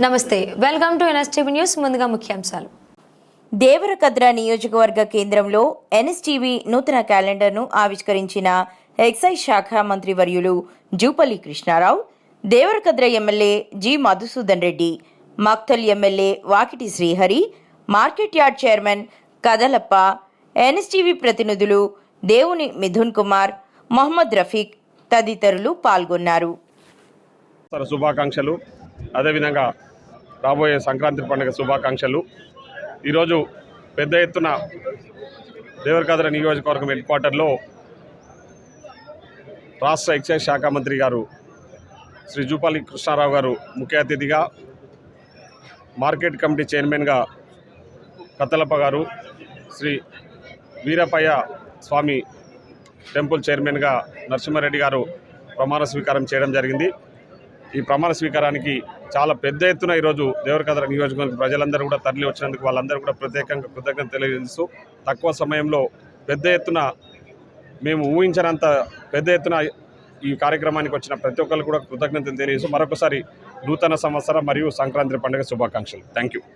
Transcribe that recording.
నమస్తే, welcome to NSTV news. ముందుగా ముఖ్యాంశాలు. దేవరకద్ర నియోజకవర్గ కేంద్రంలో ఎన్ఎస్టీవీ నూతన క్యాలెండర్ను ఆవిష్కరించిన ఎక్సైజ్ శాఖ మంత్రి వర్యులు Jupally Krishnarao, Devarakadra MLA G Madhusudan Reddy, Makthal MLA Vakiti Srihari, market yard chairman Kadalappa, NSTV ప్రతినిధులు దేవుని మిథున్ కుమార్, మొహమ్మద్ రఫీక్ తదితరులు పాల్గొన్నారు. శుభాకాంక్షలు. అదేవిధంగా రాబోయే సంక్రాంతి పండుగ శుభాకాంక్షలు. ఈరోజు పెద్ద ఎత్తున దేవరకద్ర నియోజకవర్గం హెడ్ క్వార్టర్లో రాష్ట్ర ఎక్సైజ్ శాఖ మంత్రి గారు శ్రీ జూపల్లి కృష్ణారావు గారు ముఖ్య అతిథిగా, మార్కెట్ కమిటీ చైర్మన్గా కతలప్ప గారు, శ్రీ వీరపయ్య స్వామి టెంపుల్ చైర్మన్గా నరసింహారెడ్డి గారు ప్రమాణ స్వీకారం చేయడం జరిగింది. ఈ ప్రమాణ స్వీకారానికి చాలా పెద్ద ఎత్తున ఈరోజు దేవరకద్ర నియోజకవర్గ ప్రజలందరూ కూడా తరలి వచ్చినందుకు వాళ్ళందరూ కూడా ప్రత్యేకంగా కృతజ్ఞత తెలియజేస్తూ, తక్కువ సమయంలో పెద్ద ఎత్తున మేము ఊహించినంత పెద్ద ఎత్తున ఈ కార్యక్రమానికి వచ్చిన ప్రతి ఒక్కరు కూడా కృతజ్ఞతలు తెలియజేస్తూ మరొకసారి నూతన సంవత్సరం మరియు సంక్రాంతి పండుగ శుభాకాంక్షలు. Thank you.